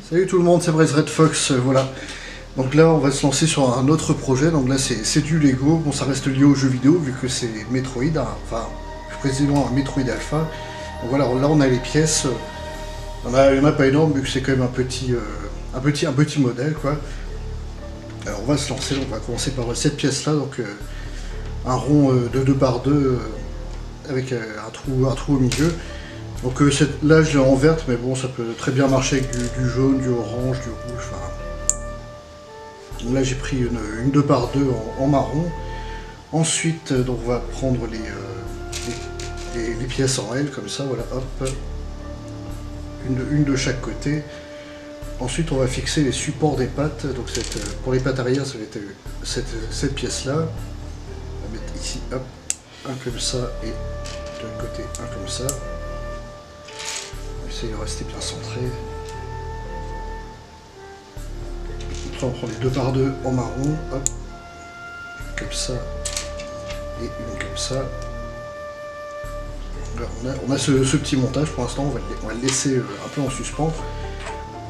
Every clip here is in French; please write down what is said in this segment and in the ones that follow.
Salut tout le monde, c'est Braze Red Fox, voilà. Donc là on va se lancer sur un autre projet, donc là c'est du Lego, bon ça reste lié aux jeux vidéo vu que c'est Metroid, hein, enfin plus précisément un Metroid Alpha. Donc voilà, là on a les pièces, il y en a pas énorme vu que c'est quand même un petit modèle quoi. Alors on va se lancer, on va commencer par cette pièce là, donc un rond de 2 par 2 avec un trou au milieu. Donc là je l'ai en verte, mais bon ça peut très bien marcher avec du jaune, du orange, du rouge. Enfin. Donc là j'ai pris une 2 par 2 en marron. Ensuite donc on va prendre les pièces en L comme ça, voilà, hop. Une de chaque côté. Ensuite on va fixer les supports des pattes. Donc pour les pattes arrière ça va être cette pièce là. On va mettre ici, hop, un comme ça et de l'autre côté un comme ça. Essayer de rester bien centré. Après on prend les 2 par 2 en marron, hop, comme ça, et une comme ça. Là, on a ce petit montage pour l'instant, on va le laisser un peu en suspens.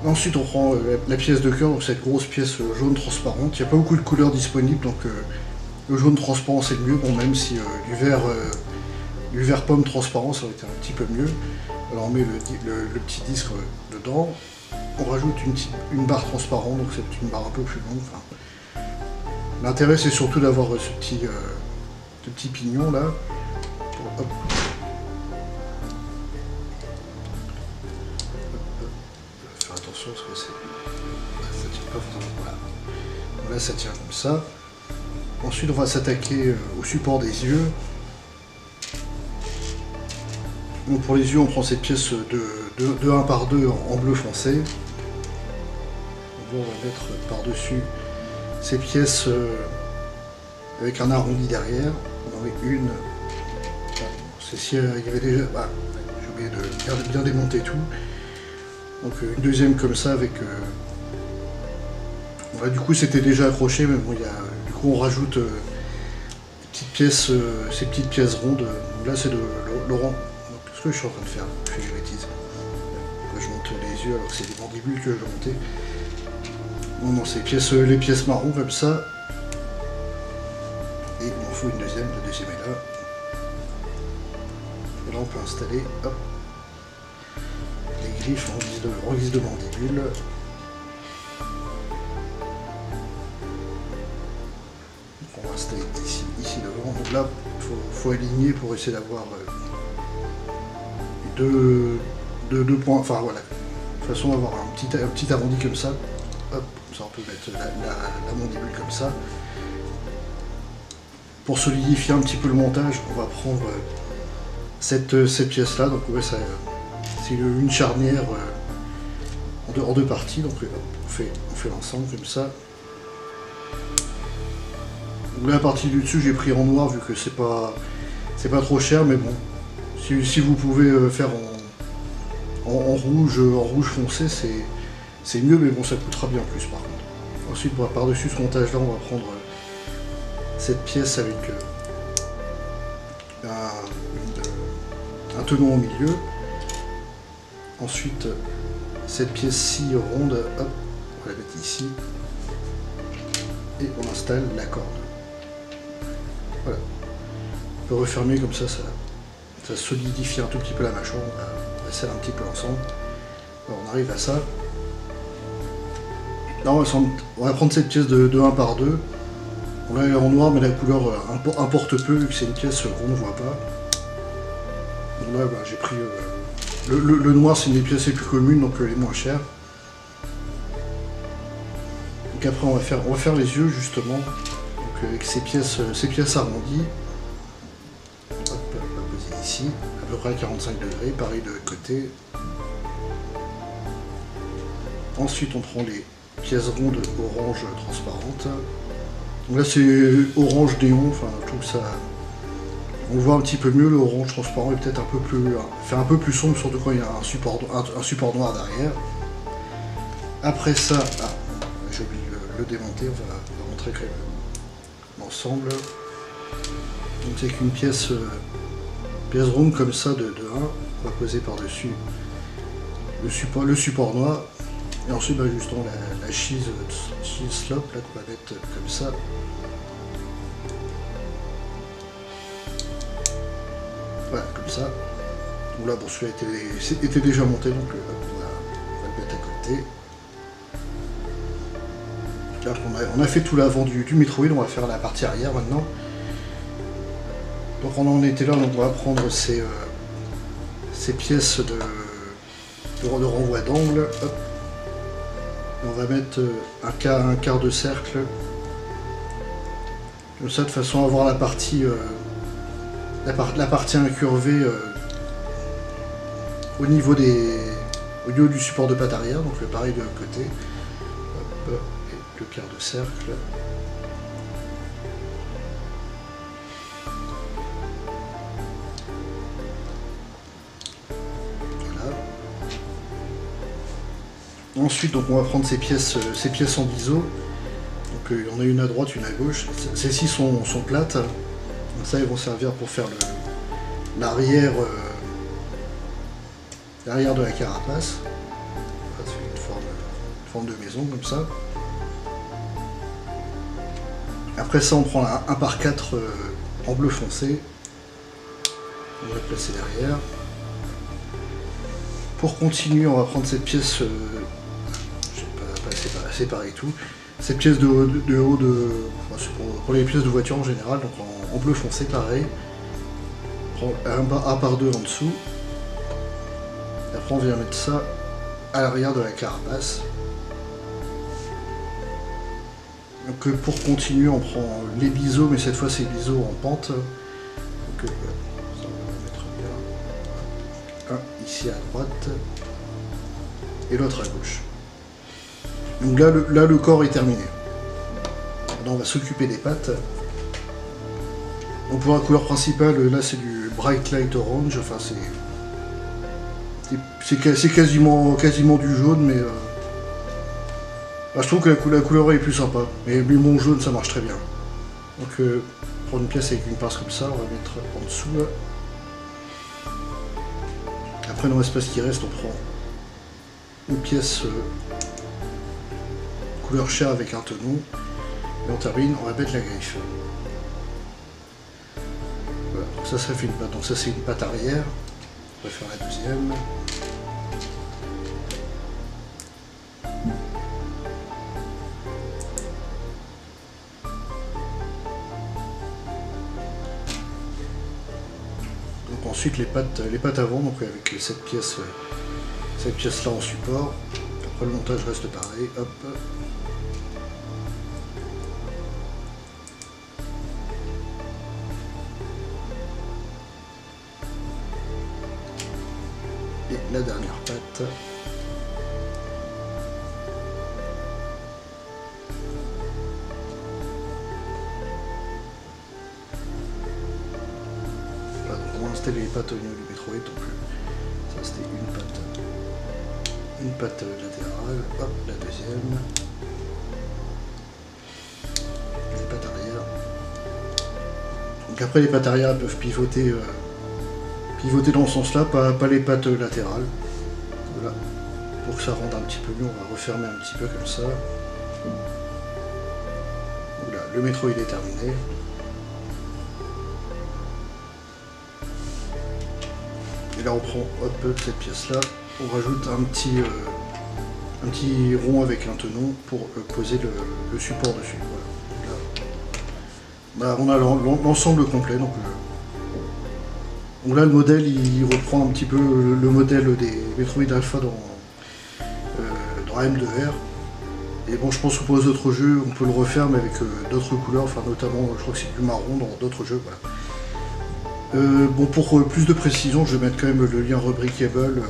Ensuite on prend la pièce de cœur, donc cette grosse pièce jaune transparente. Il n'y a pas beaucoup de couleurs disponibles, donc le jaune transparent c'est le mieux, bon même si du vert pomme transparent ça aurait été un petit peu mieux. Alors on met le petit disque dedans, on rajoute une barre transparente, donc c'est une barre un peu plus longue. Enfin, l'intérêt c'est surtout d'avoir ce petit pignon là. Hop. Faire attention parce que ça tient pas forcément. Voilà. Donc là ça tient comme ça. Ensuite on va s'attaquer au support des yeux. Donc pour les yeux, on prend cette pièce de 1 par 2 en bleu foncé. On va mettre par-dessus ces pièces avec un arrondi derrière. On en met une. Celle-ci, il y avait déjà. Bah, j'ai oublié de bien démonter tout. Donc une deuxième comme ça avec. Du coup, c'était déjà accroché, mais bon, du coup, on rajoute ces petites pièces rondes. Là, c'est de Laurent. Ce que je suis en train de faire, je fais des bêtises. Je monte les yeux alors que c'est des mandibules que je vais monter. Non, c'est les pièces marron comme ça. Et il m'en faut une deuxième, la deuxième est là. Et là on peut installer hop, les griffes en guise de mandibule. Donc on va installer ici devant. Donc là, il faut aligner pour essayer d'avoir deux points, enfin voilà, de façon d'avoir un petit arrondi comme ça. Hop, comme ça on peut mettre la mandibule comme ça. Pour solidifier un petit peu le montage, on va prendre cette pièce là, donc ouais, c'est une charnière en deux parties, donc on fait l'ensemble comme ça. Donc là, la partie du dessus j'ai pris en noir vu que c'est pas trop cher, mais bon. Si vous pouvez faire en rouge foncé, c'est mieux, mais bon, ça coûtera bien plus par contre. Ensuite, par-dessus ce montage-là, on va prendre cette pièce avec un tenon au milieu. Ensuite, cette pièce-ci ronde, hop, on va la mettre ici. Et on installe la corde. Voilà. On peut refermer comme ça solidifie un tout petit peu la mâchoire, on va serrer un petit peu l'ensemble. Alors on arrive à ça. Là on va prendre cette pièce de 1 par 2. On l'a en noir mais la couleur importe peu vu que c'est une pièce qu'on ne voit pas. Donc là j'ai pris le noir, c'est une des pièces les plus communes, donc les moins chères. Donc après on va faire les yeux justement, donc avec ces pièces arrondies. Ici, à peu près à 45 degrés, pareil de l'autre côté. Ensuite on prend les pièces rondes orange transparentes. Donc là c'est orange néon, enfin je trouve ça. On le voit un petit peu mieux, le orange transparent est peut-être fait un peu plus sombre, surtout quand il y a un support noir derrière. Après ça, j'ai oublié de le démonter, on va montrer quand même l'ensemble. Donc c'est qu'une pièce ronde comme ça de 1, on va poser par-dessus le support noir. Et ensuite, bah, justement, la cheese slope, là, qu'on va mettre comme ça. Voilà, comme ça. Donc là, bon, celui-là était déjà monté, donc on va le mettre à côté. Là, on a fait tout l'avant du Metroid, on va faire la partie arrière maintenant. Donc on en était là, donc on va prendre ces pièces de renvoi d'angle. On va mettre un quart de cercle. Comme ça, de façon à avoir la partie incurvée au niveau du support de patte arrière, donc le pareil de l'autre côté. Hop, et le quart de cercle. Ensuite, donc, on va prendre ces pièces en biseau. Donc, il y en a une à droite, une à gauche. Celles-ci sont plates. Donc, ça, elles vont servir pour faire l'arrière de la carapace. C'est une forme de maison comme ça. Après ça, on prend un par 4 en bleu foncé. On va le placer derrière. Pour continuer, on va prendre cette pièce. Séparer tout. Cette pièce de haut c'est pour les pièces de voiture en général, donc en bleu foncé pareil. On prend un par 2 en dessous. Et après on vient mettre ça à l'arrière de la carapace. Donc pour continuer on prend les biseaux, mais cette fois c'est biseaux en pente. Donc ça on va mettre bien. Un ici à droite et l'autre à gauche. Donc là, le corps est terminé. Maintenant, on va s'occuper des pattes. Donc pour la couleur principale, là c'est du Bright Light Orange. Enfin, c'est quasiment du jaune, mais je trouve que la couleur est plus sympa. Mais mon jaune, ça marche très bien. Donc pour une pièce avec une pince comme ça, on va mettre en dessous. Là. Après, dans l'espace qui reste, on prend une pièce couleur chair avec un tenon, et on termine, on va mettre la griffe. Voilà, donc ça fait une patte, donc ça c'est une patte arrière, on va faire la deuxième. Donc ensuite les pattes avant, donc avec cette pièce là en support. Après le montage reste pareil, hop. Et la dernière patte. Voilà, donc on va installer les pattes au niveau du Metroid, donc ça c'était une patte latérale, hop, la deuxième, les pattes arrière. Donc après les pattes arrière peuvent pivoter dans ce sens là, pas les pattes latérales. Voilà. Pour que ça rentre un petit peu mieux, on va refermer un petit peu comme ça. Voilà, le Metroid est terminé. Et là on prend hop, cette pièce là, on rajoute un petit rond avec un tenon pour poser le support dessus. Voilà. Là, on a l'ensemble complet. Donc là le modèle il reprend un petit peu le modèle des Metroid Alpha dans M2R. Et bon, je pense que pour les autres jeux on peut le refaire mais avec d'autres couleurs, enfin notamment je crois que c'est plus marron dans d'autres jeux. Voilà. Bon, pour plus de précision, je vais mettre quand même le lien Rubricable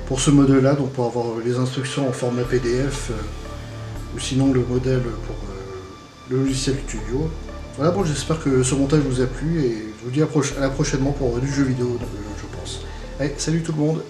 pour ce modèle là, donc pour avoir les instructions en format PDF ou sinon le modèle pour le logiciel Studio. Voilà, bon, j'espère que ce montage vous a plu et je vous dis à la prochainement pour du jeu vidéo, je pense. Allez, salut tout le monde!